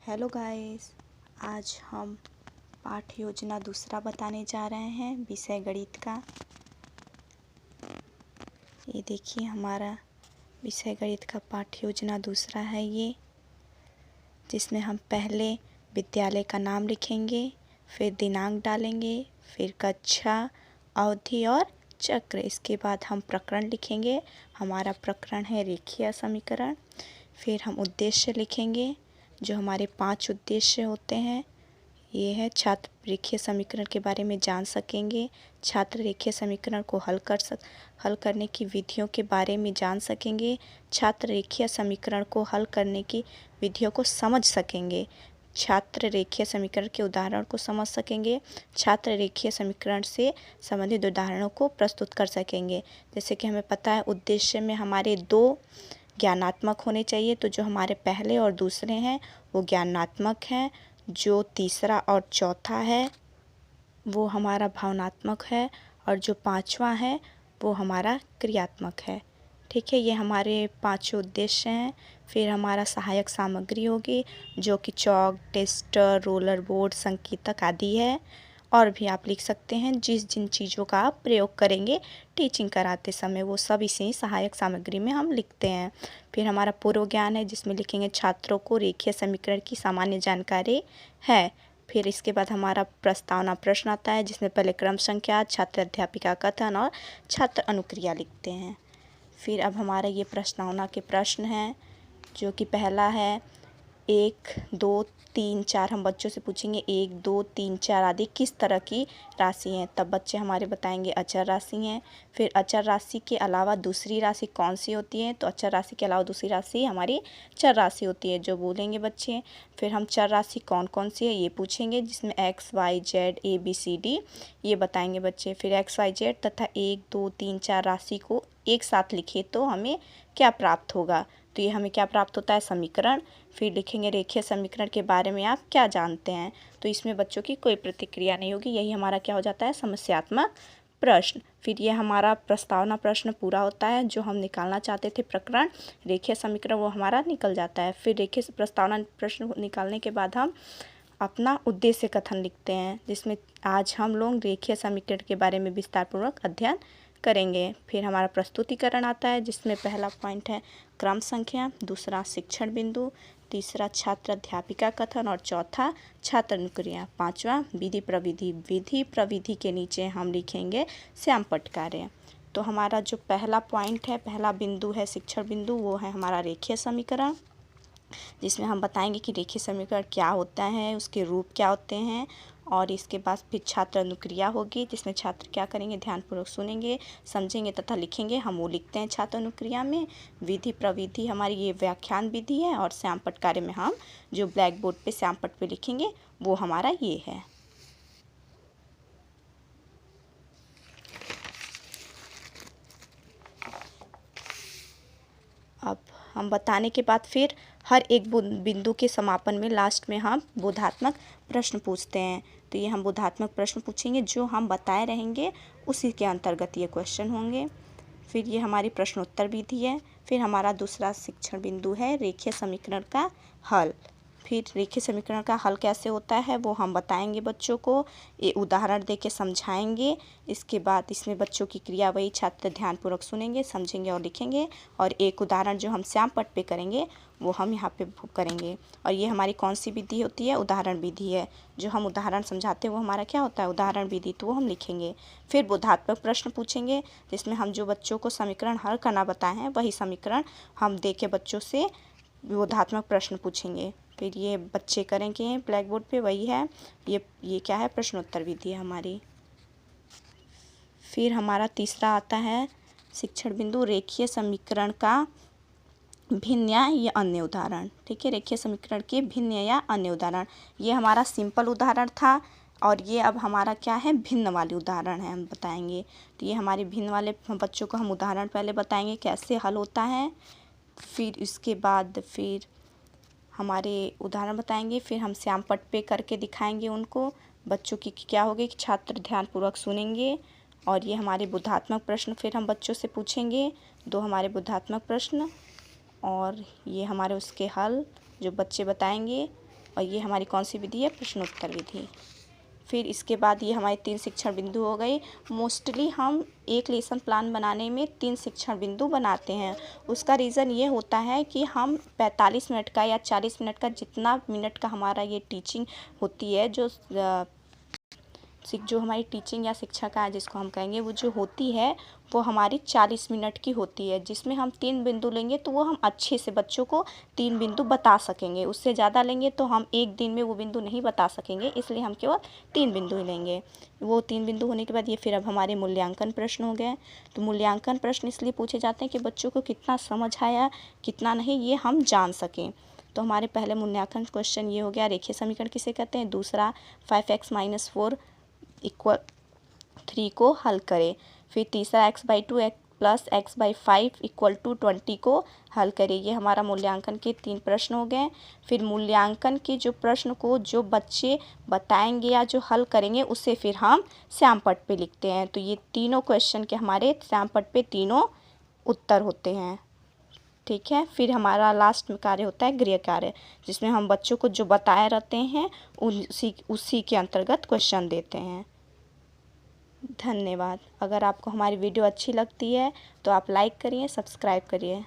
Hello guys, आज हम पाठ योजना दूसरा बताने जा रहे हैं विषय गणित का। ये देखिए हमारा विषय गणित का पाठ योजना दूसरा है ये, जिसमें हम पहले विद्यालय का नाम लिखेंगे, फिर दिनांक डालेंगे, फिर कक्षा, अवधि और चक्र। इसके बाद हम प्रकरण लिखेंगे। हमारा प्रकरण है रेखीय समीकरण। फिर हम उद्देश्य लिखेंगे, जो हमारे 5 उद्देश्य होते हैं। ये है छात्र रेखीय समीकरण के बारे में जान सकेंगे, छात्र रेखीय समीकरण को हल करने की विधियों के बारे में जान सकेंगे, छात्र रेखीय समीकरण को हल करने की विधियों को समझ सकेंगे, छात्र रेखीय समीकरण के उदाहरण को समझ सकेंगे, छात्र रेखीय समीकरण से संबंधित उदाहरणों को प्रस्तुत कर सकेंगे। जैसे कि हमें पता है उद्देश्य में हमारे 2 ज्ञानात्मक होने चाहिए, तो जो हमारे पहले और दूसरे हैं वो ज्ञानात्मक हैं, जो तीसरा और चौथा है वो हमारा भावनात्मक है, और जो 5वां है वो हमारा क्रियात्मक है। ठीक है, ये हमारे 5 उद्देश्य हैं। फिर हमारा सहायक सामग्री होगी, जो कि चॉक, टेस्टर, रोलर बोर्ड, संकेतक आदि है। और भी आप लिख सकते हैं जिन चीज़ों का आप प्रयोग करेंगे टीचिंग कराते समय, वो सब इसे सहायक सामग्री में हम लिखते हैं। फिर हमारा पूर्व ज्ञान है, जिसमें लिखेंगे छात्रों को रेखीय समीकरण की सामान्य जानकारी है। फिर इसके बाद हमारा प्रस्तावना प्रश्न आता है, जिसमें पहले क्रम संख्या, छात्र अध्यापिका कथन और छात्र अनुक्रिया लिखते हैं। फिर अब हमारा ये प्रस्तावना के प्रश्न हैं, जो कि पहला है 1, 2, 3, 4। हम बच्चों से पूछेंगे 1, 2, 3, 4 आदि किस तरह की राशि हैं, तब बच्चे हमारे बताएंगे अचर राशि हैं। फिर अचर राशि के अलावा दूसरी राशि कौन सी होती है, तो अचर राशि के अलावा दूसरी राशि हमारी चर राशि होती है, जो बोलेंगे बच्चे। फिर हम चर राशि कौन कौन सी है ये पूछेंगे, जिसमें x, y, z, a, b, c, d ये बताएंगे बच्चे। फिर x, y, z तथा 1, 2, 3, 4 राशि को एक साथ लिखे तो हमें क्या प्राप्त होगा, तो ये हमें क्या प्राप्त होता है, समीकरण। फिर लिखेंगे रेखीय समीकरण के बारे में आप क्या जानते हैं, तो इसमें बच्चों की कोई प्रतिक्रिया नहीं होगी, यही हमारा क्या हो जाता है, समस्यात्मक प्रश्न। फिर ये हमारा प्रस्तावना प्रश्न पूरा होता है, जो हम निकालना चाहते थे प्रकरण रेखीय समीकरण वो हमारा निकल जाता है। फिर रेखीय प्रस्तावना प्रश्न निकालने के बाद हम अपना उद्देश्य कथन लिखते हैं, जिसमें आज हम लोग रेखीय समीकरण के बारे में विस्तारपूर्वक अध्ययन करेंगे। फिर हमारा प्रस्तुतिकरण आता है, जिसमें पहला पॉइंट है क्रम संख्या, दूसरा शिक्षण बिंदु, तीसरा छात्र अध्यापिका कथन और चौथा छात्र अनुक्रिया, 5वां विधि प्रविधि। विधि प्रविधि के नीचे हम लिखेंगे श्यामपट्ट कार्य। तो हमारा जो पहला पॉइंट है, पहला बिंदु है शिक्षण बिंदु, वो है हमारा रेखीय समीकरण, जिसमें हम बताएंगे कि रेखीय समीकरण क्या होता है, उसके रूप क्या होते हैं। और इसके बाद फिर छात्र अनुक्रिया होगी, जिसमें छात्र क्या करेंगे, ध्यानपूर्वक सुनेंगे, समझेंगे तथा लिखेंगे, हम वो लिखते हैं छात्र अनुक्रिया में। विधि प्रविधि हमारी ये व्याख्यान विधि है, और श्यामपट्ट कार्य में हम जो ब्लैक बोर्ड पे श्यामपट्ट पे लिखेंगे वो हमारा ये है। अब हम बताने के बाद फिर हर एक बिंदु के समापन में लास्ट में हम बोधात्मक प्रश्न पूछते हैं। तो ये हम बोधात्मक प्रश्न पूछेंगे, जो हम बताए रहेंगे उसी के अंतर्गत ये क्वेश्चन होंगे। फिर ये हमारी प्रश्नोत्तर विधि है। फिर हमारा दूसरा शिक्षण बिंदु है रेखीय समीकरण का हल। फिर रेखीय समीकरण का हल कैसे होता है वो हम बताएंगे बच्चों को, ये उदाहरण दे के समझाएंगे। इसके बाद इसमें बच्चों की क्रिया वही छात्र ध्यानपूर्वक सुनेंगे, समझेंगे और लिखेंगे। और एक उदाहरण जो हम श्यामपट्ट पे करेंगे वो हम यहाँ पे करेंगे। और ये हमारी कौन सी विधि होती है, उदाहरण विधि है। जो हम उदाहरण समझाते हैं वो हमारा क्या होता है, उदाहरण विधि, तो वो हम लिखेंगे। फिर बोधात्मक प्रश्न पूछेंगे, जिसमें हम जो बच्चों को समीकरण हल करना बताए हैं वही समीकरण हम दे के बच्चों से बोधात्मक प्रश्न पूछेंगे। फिर ये बच्चे करेंगे ब्लैक बोर्ड पे, वही है ये क्या है, प्रश्नोत्तर विधि है हमारी। फिर हमारा तीसरा आता है शिक्षण बिंदु रेखीय समीकरण का भिन्न या अन्य उदाहरण। ठीक है, रेखीय समीकरण के भिन्न या अन्य उदाहरण। ये हमारा सिंपल उदाहरण था, और ये अब हमारा क्या है, भिन्न वाले उदाहरण है, हम बताएंगे। तो ये हमारे भिन्न वाले बच्चों को हम उदाहरण पहले बताएंगे कैसे हल होता है। फिर इसके बाद फिर हमारे उदाहरण बताएंगे, फिर हम श्यामपट्ट पे करके दिखाएंगे उनको। बच्चों की क्या होगी कि छात्र ध्यानपूर्वक सुनेंगे। और ये हमारे बोधात्मक प्रश्न फिर हम बच्चों से पूछेंगे, 2 हमारे बोधात्मक प्रश्न, और ये हमारे उसके हल जो बच्चे बताएंगे। और ये हमारी कौन सी विधि है, प्रश्नोत्तर विधि। फिर इसके बाद ये हमारे 3 शिक्षण बिंदु हो गए। मोस्टली हम एक लेसन प्लान बनाने में 3 शिक्षण बिंदु बनाते हैं। उसका रीज़न ये होता है कि हम 45 मिनट का या 40 मिनट का, जितना मिनट का हमारा ये टीचिंग होती है, जो हमारी टीचिंग या शिक्षा का जिसको हम कहेंगे, वो जो होती है वो हमारी 40 मिनट की होती है, जिसमें हम 3 बिंदु लेंगे तो वो हम अच्छे से बच्चों को 3 बिंदु बता सकेंगे। उससे ज़्यादा लेंगे तो हम एक दिन में वो बिंदु नहीं बता सकेंगे, इसलिए हम केवल 3 बिंदु ही लेंगे। वो 3 बिंदु होने के बाद ये फिर अब हमारे मूल्यांकन प्रश्न हो गए। तो मूल्यांकन प्रश्न इसलिए पूछे जाते हैं कि बच्चों को कितना समझ आया, कितना नहीं, ये हम जान सकें। तो हमारे पहले मूल्यांकन क्वेश्चन ये हो गया, रेखीय समीकरण किसे कहते हैं। दूसरा 5x - 4 = 3 को हल करें। फिर तीसरा x/2 + x/5 = 20 को हल करें। ये हमारा मूल्यांकन के 3 प्रश्न हो गए। फिर मूल्यांकन के जो प्रश्न को जो बच्चे बताएंगे या जो हल करेंगे, उसे फिर हम श्यामपट्ट पे लिखते हैं। तो ये तीनों क्वेश्चन के हमारे श्यामपट्ट पे तीनों उत्तर होते हैं। ठीक है। फिर हमारा लास्ट में कार्य होता है गृह कार्य, जिसमें हम बच्चों को जो बताए रहते हैं उसी के अंतर्गत क्वेश्चन देते हैं। धन्यवाद। अगर आपको हमारी वीडियो अच्छी लगती है तो आप लाइक करिए, सब्सक्राइब करिए।